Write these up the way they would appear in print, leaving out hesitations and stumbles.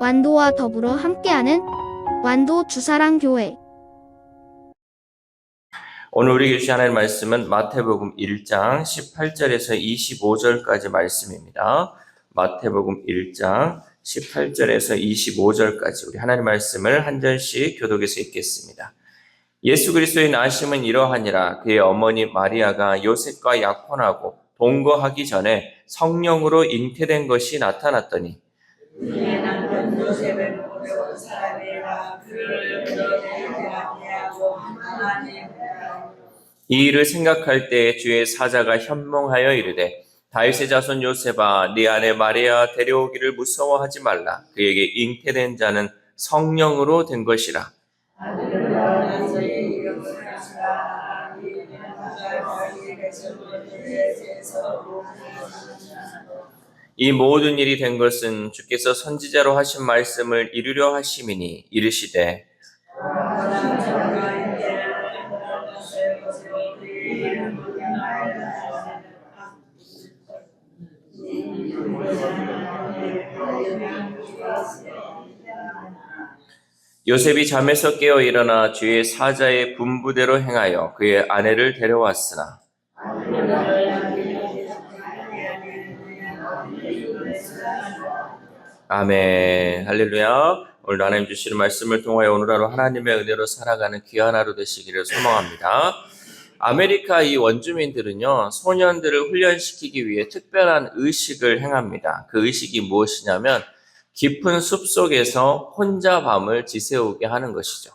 완도와 더불어 함께하는 완도 주사랑교회. 오늘 우리에게 주신 하나님의 말씀은 마태복음 1장 18절에서 25절까지 말씀입니다. 마태복음 1장 18절에서 25절까지 우리 하나님의 말씀을 한 절씩 교독해서 읽겠습니다. 예수 그리스도의 나심은 이러하니라. 그의 어머니 마리아가 요셉과 약혼하고 동거하기 전에 성령으로 잉태된 것이 나타났더니 그의 남편 요셉을 어려운 사람이라 그를 끌어내지 아니하고 하나님 이 일을 생각할 때 주의 사자가 현몽하여 이르되 다윗의 자손 요셉아 네 아내 마리아 데려오기를 무서워하지 말라. 그에게 잉태된 자는 성령으로 된 것이라. 아들을 낳아서의 이름을 하시라. 이는 다윗에게서 그에게서 이 모든 일이 된 것은 주께서 선지자로 하신 말씀을 이루려 하심이니 이르시되 요셉이 잠에서 깨어 일어나 주의 사자의 분부대로 행하여 그의 아내를 데려왔으나 아멘. 할렐루야. 오늘 하나님 주시는 말씀을 통하여 오늘 하루 하나님의 은혜로 살아가는 귀한 하루 되시기를 소망합니다. 아메리카 이 원주민들은요, 소년들을 훈련시키기 위해 특별한 의식을 행합니다. 그 의식이 무엇이냐면 깊은 숲속에서 혼자 밤을 지새우게 하는 것이죠.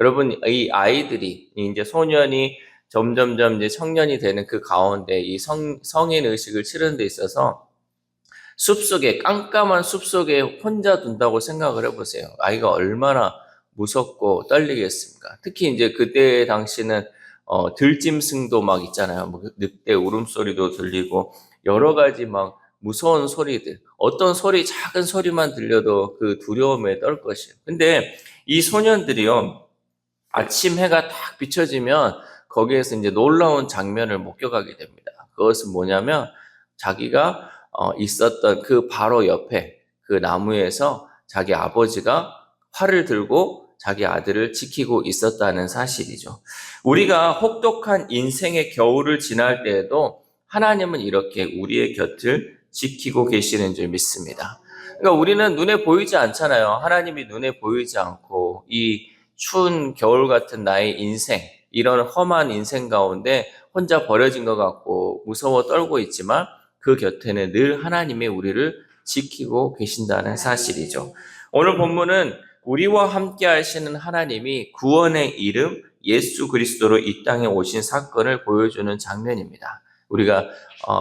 여러분, 이 아이들이 이제 소년이 점점점 이제 청년이 되는 그 가운데 이 성인 의식을 치르는 데 있어서 숲속에, 깜깜한 숲속에 혼자 둔다고 생각을 해보세요. 아이가 얼마나 무섭고 떨리겠습니까? 특히 이제 그때 당시는 들짐승도 막 있잖아요. 뭐 늑대 울음소리도 들리고 여러 가지 막 무서운 소리들, 어떤 소리, 작은 소리만 들려도 그 두려움에 떨 것이에요. 근데 이 소년들이요, 아침 해가 딱 비춰지면 거기에서 이제 놀라운 장면을 목격하게 됩니다. 그것은 뭐냐면 자기가 있었던 그 바로 옆에 그 나무에서 자기 아버지가 활을 들고 자기 아들을 지키고 있었다는 사실이죠. 우리가 혹독한 인생의 겨울을 지날 때에도 하나님은 이렇게 우리의 곁을 지키고 계시는 줄 믿습니다. 그러니까 우리는 눈에 보이지 않잖아요. 하나님이 눈에 보이지 않고 이 추운 겨울 같은 나의 인생, 이런 험한 인생 가운데 혼자 버려진 것 같고 무서워 떨고 있지만 그 곁에는 늘 하나님이 우리를 지키고 계신다는 사실이죠. 오늘 본문은 우리와 함께 하시는 하나님이 구원의 이름 예수 그리스도로 이 땅에 오신 사건을 보여주는 장면입니다. 우리가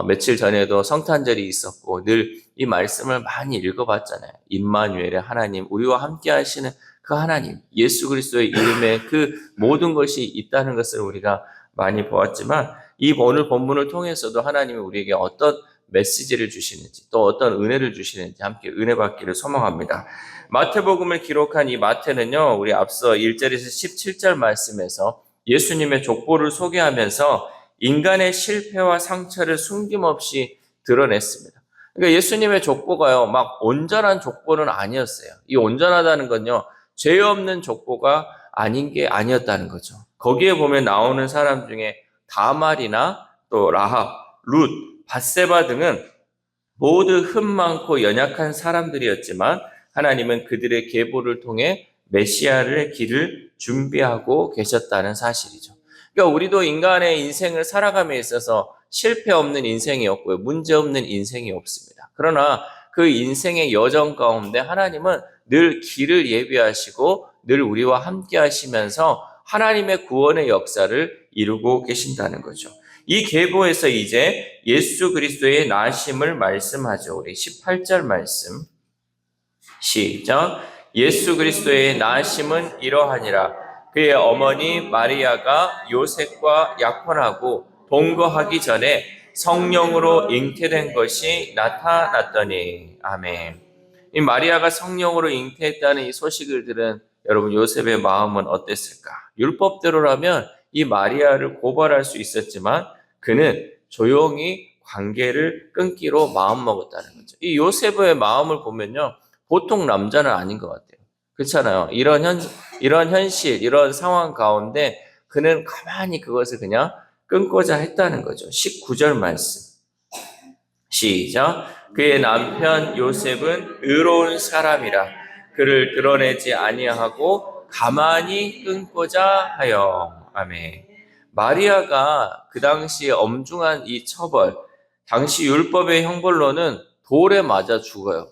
며칠 전에도 성탄절이 있었고 늘 이 말씀을 많이 읽어봤잖아요. 임마누엘의 하나님, 우리와 함께 하시는 그 하나님, 예수 그리스도의 이름에 그 모든 것이 있다는 것을 우리가 많이 보았지만 이 오늘 본문을 통해서도 하나님이 우리에게 어떤 메시지를 주시는지 또 어떤 은혜를 주시는지 함께 은혜 받기를 소망합니다. 마태복음을 기록한 이 마태는요, 우리 앞서 1절에서 17절 말씀에서 예수님의 족보를 소개하면서 인간의 실패와 상처를 숨김없이 드러냈습니다. 그러니까 예수님의 족보가요, 막 온전한 족보는 아니었어요. 이 온전하다는 건요, 죄 없는 족보가 아닌 게 아니었다는 거죠. 거기에 보면 나오는 사람 중에 다말이나 또 라합, 룻, 밧세바 등은 모두 흠 많고 연약한 사람들이었지만 하나님은 그들의 계보를 통해 메시아의 길을 준비하고 계셨다는 사실이죠. 그러니까 우리도 인간의 인생을 살아감에 있어서 실패 없는 인생이 없고요. 문제 없는 인생이 없습니다. 그러나 그 인생의 여정 가운데 하나님은 늘 길을 예비하시고 늘 우리와 함께 하시면서 하나님의 구원의 역사를 이루고 계신다는 거죠. 이 계보에서 이제 예수 그리스도의 나심을 말씀하죠. 우리 18절 말씀 시작. 예수 그리스도의 나심은 이러하니라. 그의 어머니 마리아가 요셉과 약혼하고 동거하기 전에 성령으로 잉태된 것이 나타났더니. 아멘. 이 마리아가 성령으로 잉태했다는 이 소식을 들은 여러분 요셉의 마음은 어땠을까? 율법대로라면 이 마리아를 고발할 수 있었지만 그는 조용히 관계를 끊기로 마음먹었다는 거죠. 이 요셉의 마음을 보면요, 보통 남자는 아닌 것 같아요. 그렇잖아요. 이런 현실, 이런 상황 가운데 그는 가만히 그것을 그냥 끊고자 했다는 거죠. 19절 말씀. 시작. 그의 남편 요셉은 의로운 사람이라 그를 드러내지 아니하고 가만히 끊고자 하여. 아멘. 마리아가 그 당시에 엄중한 이 처벌, 당시 율법의 형벌로는 돌에 맞아 죽어요.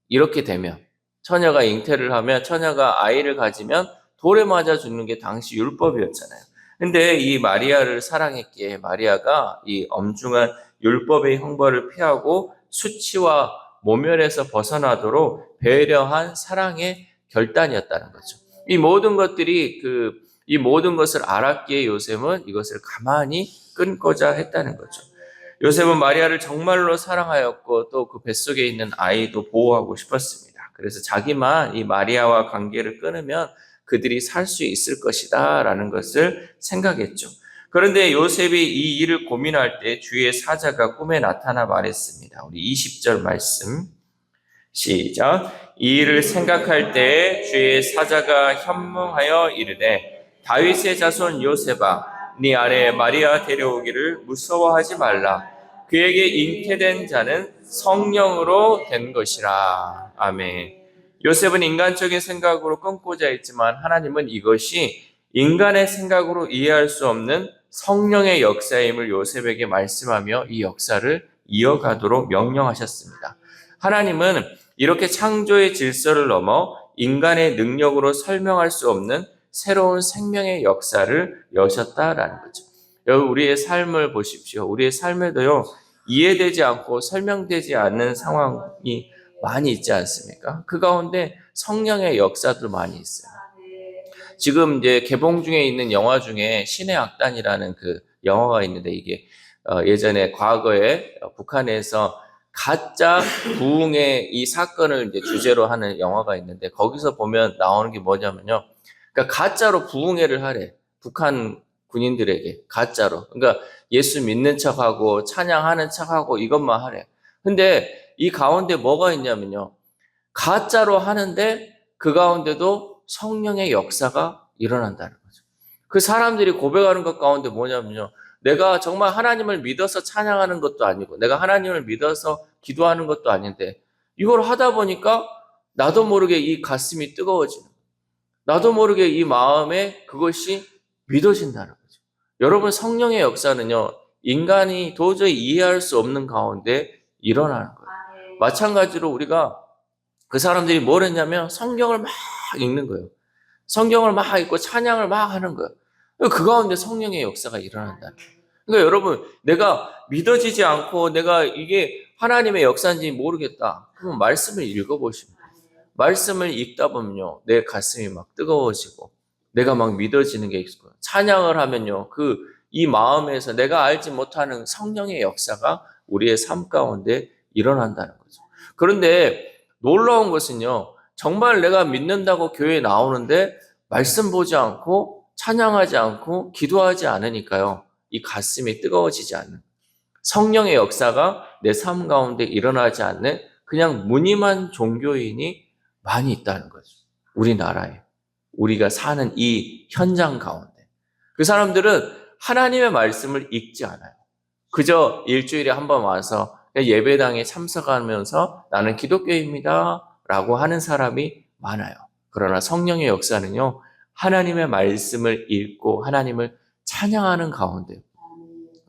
이렇게 되면 처녀가 잉태를 하면, 처녀가 아이를 가지면 돌에 맞아 죽는 게 당시 율법이었잖아요. 근데 이 마리아를 사랑했기에 마리아가 이 엄중한 율법의 형벌을 피하고 수치와 모멸에서 벗어나도록 배려한 사랑의 결단이었다는 거죠. 이 모든 것들이 이 모든 것을 알았기에 요셉은 이것을 가만히 끊고자 했다는 거죠. 요셉은 마리아를 정말로 사랑하였고 또 그 뱃속에 있는 아이도 보호하고 싶었습니다. 그래서 자기만 이 마리아와 관계를 끊으면 그들이 살 수 있을 것이다 라는 것을 생각했죠. 그런데 요셉이 이 일을 고민할 때 주의 사자가 꿈에 나타나 말했습니다. 우리 20절 말씀 시작. 이 일을 생각할 때 주의 사자가 현몽하여 이르되 다윗의 자손 요셉아 네 아내 마리아 데려오기를 무서워하지 말라. 그에게 잉태된 자는 성령으로 된 것이라. 아멘. 요셉은 인간적인 생각으로 끊고자 했지만 하나님은 이것이 인간의 생각으로 이해할 수 없는 성령의 역사임을 요셉에게 말씀하며 이 역사를 이어가도록 명령하셨습니다. 하나님은 이렇게 창조의 질서를 넘어 인간의 능력으로 설명할 수 없는 새로운 생명의 역사를 여셨다라는 거죠. 여러분, 우리의 삶을 보십시오. 우리의 삶에도요, 이해되지 않고 설명되지 않는 상황이 많이 있지 않습니까? 그 가운데 성령의 역사도 많이 있어요. 지금 이제 개봉 중에 있는 영화 중에 신의 악단이라는 그 영화가 있는데 이게 예전에 과거에 북한에서 가짜 부흥의 이 사건을 이제 주제로 하는 영화가 있는데 거기서 보면 나오는 게 뭐냐면요. 그러니까 가짜로 부흥회를 하래. 북한 군인들에게 가짜로. 그러니까 예수 믿는 척하고 찬양하는 척하고 이것만 하래. 근데 이 가운데 뭐가 있냐면요. 가짜로 하는데 그 가운데도 성령의 역사가 일어난다는 거죠. 그 사람들이 고백하는 것 가운데 뭐냐면요. 내가 정말 하나님을 믿어서 찬양하는 것도 아니고 내가 하나님을 믿어서 기도하는 것도 아닌데 이걸 하다 보니까 나도 모르게 이 가슴이 뜨거워지는 거예요. 나도 모르게 이 마음에 그것이 믿어진다는 거죠. 여러분, 성령의 역사는요. 인간이 도저히 이해할 수 없는 가운데 일어나는 거예요. 마찬가지로 우리가 그 사람들이 뭘 했냐면 성경을 막 읽는 거예요. 성경을 막 읽고 찬양을 막 하는 거예요. 그 가운데 성령의 역사가 일어난다. 그러니까 여러분, 내가 믿어지지 않고 내가 이게 하나님의 역사인지 모르겠다. 그러면 말씀을 읽어보시면 돼요. 말씀을 읽다 보면요, 내 가슴이 막 뜨거워지고 내가 막 믿어지는 게 있고요. 찬양을 하면요, 이 마음에서 내가 알지 못하는 성령의 역사가 우리의 삶 가운데 일어난다는 거죠. 그런데 놀라운 것은요, 정말 내가 믿는다고 교회에 나오는데 말씀 보지 않고 찬양하지 않고 기도하지 않으니까요, 이 가슴이 뜨거워지지 않는 성령의 역사가 내 삶 가운데 일어나지 않는 그냥 무늬만 종교인이 많이 있다는 거죠. 우리나라에. 우리가 사는 이 현장 가운데. 그 사람들은 하나님의 말씀을 읽지 않아요. 그저 일주일에 한 번 와서 예배당에 참석하면서 나는 기독교입니다 라고 하는 사람이 많아요. 그러나 성령의 역사는요, 하나님의 말씀을 읽고 하나님을 찬양하는 가운데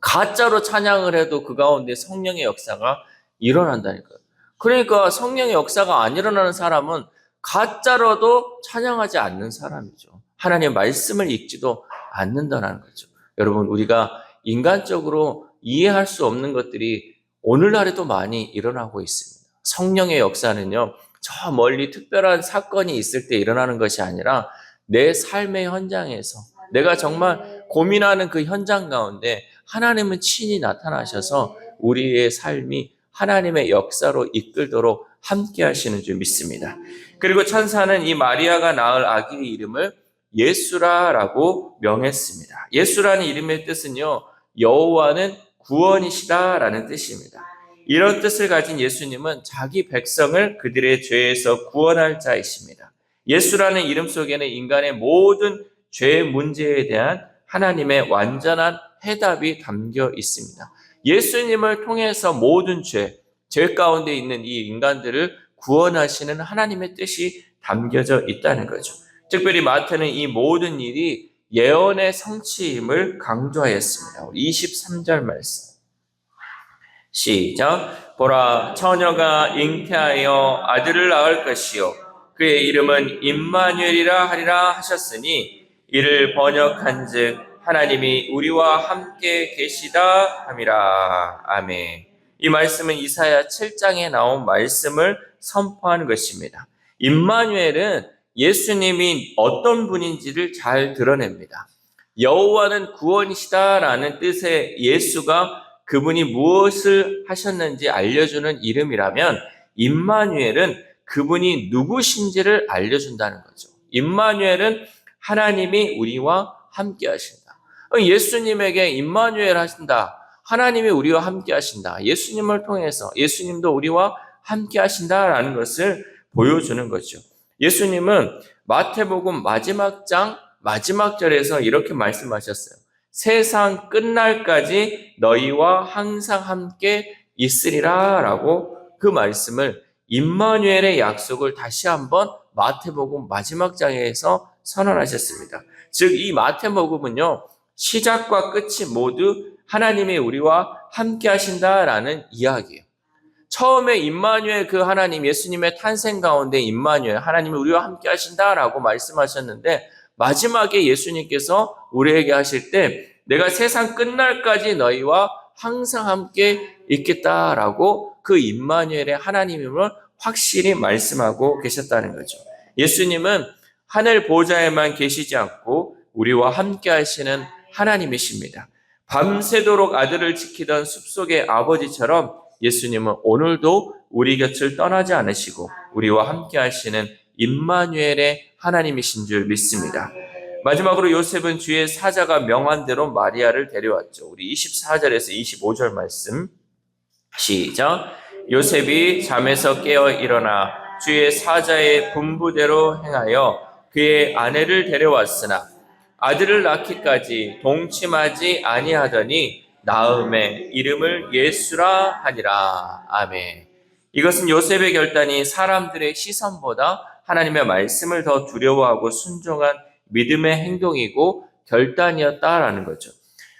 가짜로 찬양을 해도 그 가운데 성령의 역사가 일어난다니까요. 그러니까 성령의 역사가 안 일어나는 사람은 가짜로도 찬양하지 않는 사람이죠. 하나님의 말씀을 읽지도 않는다는 거죠. 여러분, 우리가 인간적으로 이해할 수 없는 것들이 오늘날에도 많이 일어나고 있습니다. 성령의 역사는요, 저 멀리 특별한 사건이 있을 때 일어나는 것이 아니라 내 삶의 현장에서 내가 정말 고민하는 그 현장 가운데 하나님은 친히 나타나셔서 우리의 삶이 하나님의 역사로 이끌도록 함께 하시는 줄 믿습니다. 그리고 천사는 이 마리아가 낳을 아기의 이름을 예수라라고 명했습니다. 예수라는 이름의 뜻은요, 여호와는 구원이시다라는 뜻입니다. 이런 뜻을 가진 예수님은 자기 백성을 그들의 죄에서 구원할 자이십니다. 예수라는 이름 속에는 인간의 모든 죄 문제에 대한 하나님의 완전한 해답이 담겨 있습니다. 예수님을 통해서 모든 죄 가운데 있는 이 인간들을 구원하시는 하나님의 뜻이 담겨져 있다는 거죠. 특별히 마태는 이 모든 일이 예언의 성취임을 강조하였습니다. 23절 말씀. 시작. 보라, 처녀가 잉태하여 아들을 낳을 것이요 그의 이름은 임마누엘이라 하리라 하셨으니 이를 번역한즉 하나님이 우리와 함께 계시다 함이라. 아멘. 이 말씀은 이사야 7장에 나온 말씀을 선포하는 것입니다. 임마누엘은 예수님이 어떤 분인지를 잘 드러냅니다. 여호와는 구원이시다라는 뜻의 예수가 그분이 무엇을 하셨는지 알려주는 이름이라면 임마누엘은 그분이 누구신지를 알려준다는 거죠. 임마누엘은 하나님이 우리와 함께 하신다. 예수님에게 임마누엘 하신다. 하나님이 우리와 함께 하신다. 예수님을 통해서 예수님도 우리와 함께 하신다라는 것을 보여주는 거죠. 예수님은 마태복음 마지막 장 마지막 절에서 이렇게 말씀하셨어요. 세상 끝날까지 너희와 항상 함께 있으리라 라고 그 말씀을 임마누엘의 약속을 다시 한번 마태복음 마지막 장에서 선언하셨습니다. 즉 이 마태복음은요 시작과 끝이 모두 하나님이 우리와 함께 하신다라는 이야기예요. 처음에 임마누엘 그 하나님 예수님의 탄생 가운데 임마누엘 하나님이 우리와 함께 하신다라고 말씀하셨는데 마지막에 예수님께서 우리에게 하실 때 내가 세상 끝날까지 너희와 항상 함께 있겠다라고 그 임마누엘의 하나님임을 확실히 말씀하고 계셨다는 거죠. 예수님은 하늘 보좌에만 계시지 않고 우리와 함께 하시는 하나님이십니다. 밤새도록 아들을 지키던 숲속의 아버지처럼 예수님은 오늘도 우리 곁을 떠나지 않으시고 우리와 함께 하시는 임마누엘의 하나님이신 줄 믿습니다. 마지막으로 요셉은 주의 사자가 명한 대로 마리아를 데려왔죠. 우리 24절에서 25절 말씀 시작. 요셉이 잠에서 깨어 일어나 주의 사자의 분부대로 행하여 그의 아내를 데려왔으나 아들을 낳기까지 동침하지 아니하더니 낳음에 이름을 예수라 하니라. 아멘. 이것은 요셉의 결단이 사람들의 시선보다 하나님의 말씀을 더 두려워하고 순종한 믿음의 행동이고 결단이었다라는 거죠.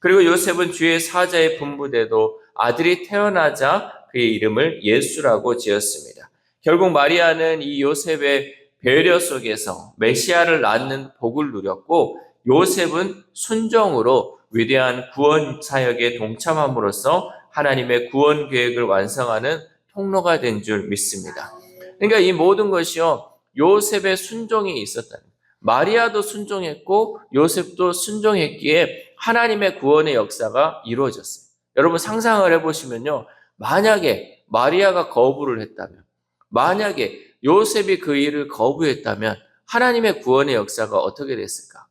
그리고 요셉은 주의 사자의 분부대도 아들이 태어나자 그의 이름을 예수라고 지었습니다. 결국 마리아는 이 요셉의 배려 속에서 메시아를 낳는 복을 누렸고 요셉은 순종으로 위대한 구원 사역에 동참함으로써 하나님의 구원 계획을 완성하는 통로가 된 줄 믿습니다. 그러니까 이 모든 것이요 요셉의 순종이 있었다는 거예요. 마리아도 순종했고 요셉도 순종했기에 하나님의 구원의 역사가 이루어졌어요. 여러분 상상을 해보시면요. 만약에 마리아가 거부를 했다면 만약에 요셉이 그 일을 거부했다면 하나님의 구원의 역사가 어떻게 됐을까?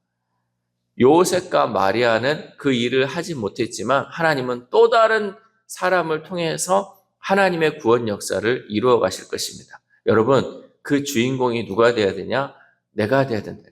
요셉과 마리아는 그 일을 하지 못했지만 하나님은 또 다른 사람을 통해서 하나님의 구원 역사를 이루어 가실 것입니다. 여러분 그 주인공이 누가 돼야 되냐? 내가 돼야 된다.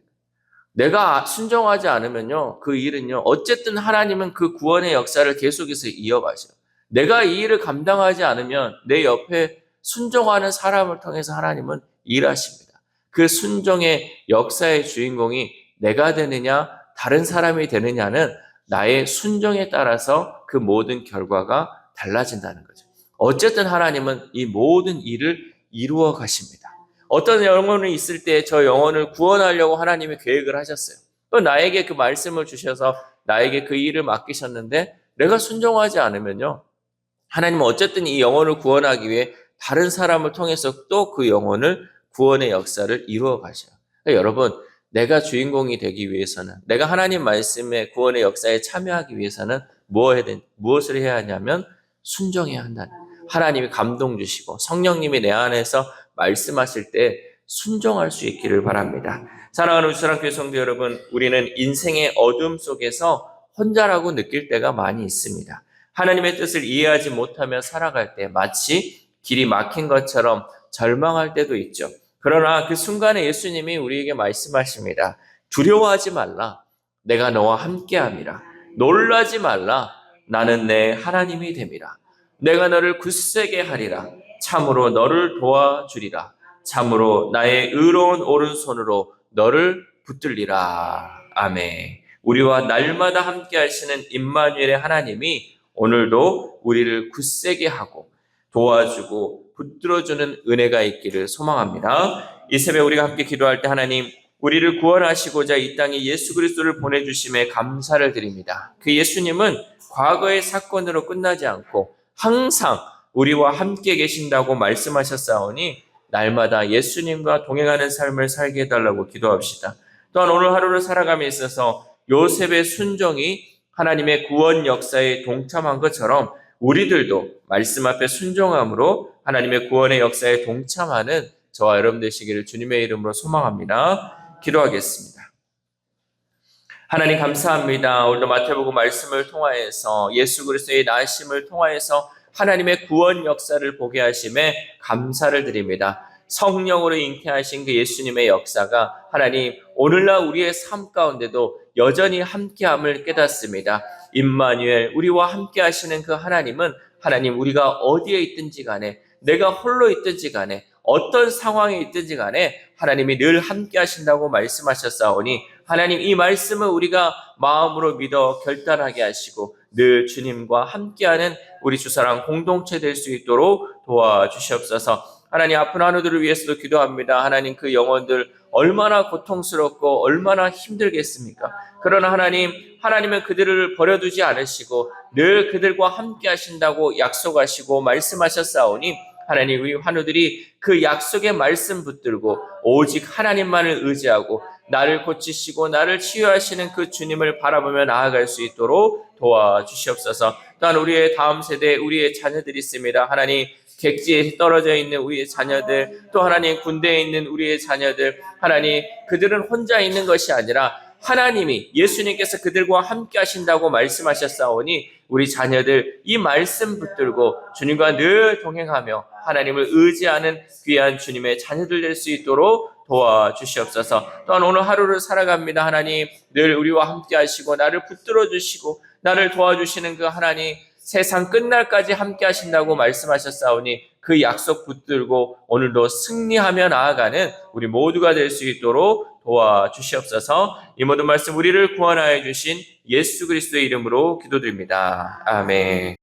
내가 순종하지 않으면요 그 일은요 어쨌든 하나님은 그 구원의 역사를 계속해서 이어가셔요. 내가 이 일을 감당하지 않으면 내 옆에 순종하는 사람을 통해서 하나님은 일하십니다. 그 순종의 역사의 주인공이 내가 되느냐 다른 사람이 되느냐는 나의 순종에 따라서 그 모든 결과가 달라진다는 거죠. 어쨌든 하나님은 이 모든 일을 이루어 가십니다. 어떤 영혼이 있을 때 저 영혼을 구원하려고 하나님이 계획을 하셨어요. 또 나에게 그 말씀을 주셔서 나에게 그 일을 맡기셨는데 내가 순종하지 않으면요 하나님은 어쨌든 이 영혼을 구원하기 위해 다른 사람을 통해서 또 그 영혼을 구원의 역사를 이루어 가셔요. 그러니까 여러분 내가 주인공이 되기 위해서는 내가 하나님 말씀의 구원의 역사에 참여하기 위해서는 무엇을 해야 하냐면 순종해야 한다는 거예요. 하나님이 감동 주시고 성령님이 내 안에서 말씀하실 때 순종할 수 있기를 바랍니다. 사랑하는 우수랑교회 성도 여러분, 우리는 인생의 어둠 속에서 혼자라고 느낄 때가 많이 있습니다. 하나님의 뜻을 이해하지 못하며 살아갈 때 마치 길이 막힌 것처럼 절망할 때도 있죠. 그러나 그 순간에 예수님이 우리에게 말씀하십니다. 두려워하지 말라. 내가 너와 함께함이라. 놀라지 말라. 나는 내 하나님이 됨이라. 내가 너를 굳세게 하리라. 참으로 너를 도와주리라. 참으로 나의 의로운 오른손으로 너를 붙들리라. 아멘. 우리와 날마다 함께 하시는 임마누엘의 하나님이 오늘도 우리를 굳세게 하고 도와주고 붙들어주는 은혜가 있기를 소망합니다. 이 새벽 우리가 함께 기도할 때 하나님, 우리를 구원하시고자 이 땅에 예수 그리스도를 보내주심에 감사를 드립니다. 그 예수님은 과거의 사건으로 끝나지 않고 항상 우리와 함께 계신다고 말씀하셨사오니 날마다 예수님과 동행하는 삶을 살게 해달라고 기도합시다. 또한 오늘 하루를 살아감에 있어서 요셉의 순종이 하나님의 구원 역사에 동참한 것처럼 우리들도 말씀 앞에 순종함으로 하나님의 구원의 역사에 동참하는 저와 여러분 되시기를 주님의 이름으로 소망합니다. 기도하겠습니다. 하나님 감사합니다. 오늘도 마태복음 말씀을 통하여서 예수 그리스도의 나심을 통하여서 하나님의 구원 역사를 보게 하심에 감사를 드립니다. 성령으로 잉태하신 그 예수님의 역사가 하나님 오늘날 우리의 삶 가운데도 여전히 함께함을 깨닫습니다. 임마누엘, 우리와 함께 하시는 그 하나님은 하나님 우리가 어디에 있든지 간에 내가 홀로 있든지 간에 어떤 상황에 있든지 간에 하나님이 늘 함께 하신다고 말씀하셨사오니 하나님 이 말씀을 우리가 마음으로 믿어 결단하게 하시고 늘 주님과 함께하는 우리 주사랑 공동체 될 수 있도록 도와주시옵소서. 하나님 아픈 한우들을 위해서도 기도합니다. 하나님 그 영혼들 얼마나 고통스럽고 얼마나 힘들겠습니까? 그러나 하나님은 그들을 버려두지 않으시고 늘 그들과 함께 하신다고 약속하시고 말씀하셨사오니 하나님 우리 환우들이 그 약속의 말씀 붙들고 오직 하나님만을 의지하고 나를 고치시고 나를 치유하시는 그 주님을 바라보며 나아갈 수 있도록 도와주시옵소서. 또한 우리의 다음 세대 우리의 자녀들이 있습니다. 하나님 객지에 떨어져 있는 우리의 자녀들, 또 하나님 군대에 있는 우리의 자녀들, 하나님 그들은 혼자 있는 것이 아니라 하나님이 예수님께서 그들과 함께 하신다고 말씀하셨사오니 우리 자녀들 이 말씀 붙들고 주님과 늘 동행하며 하나님을 의지하는 귀한 주님의 자녀들 될 수 있도록 도와주시옵소서. 또한 오늘 하루를 살아갑니다. 하나님 늘 우리와 함께 하시고 나를 붙들어 주시고 나를 도와주시는 그 하나님 세상 끝날까지 함께 하신다고 말씀하셨사오니 그 약속 붙들고 오늘도 승리하며 나아가는 우리 모두가 될 수 있도록 도와주시옵소서. 이 모든 말씀 우리를 구원하여 주신 예수 그리스도의 이름으로 기도드립니다. 아멘.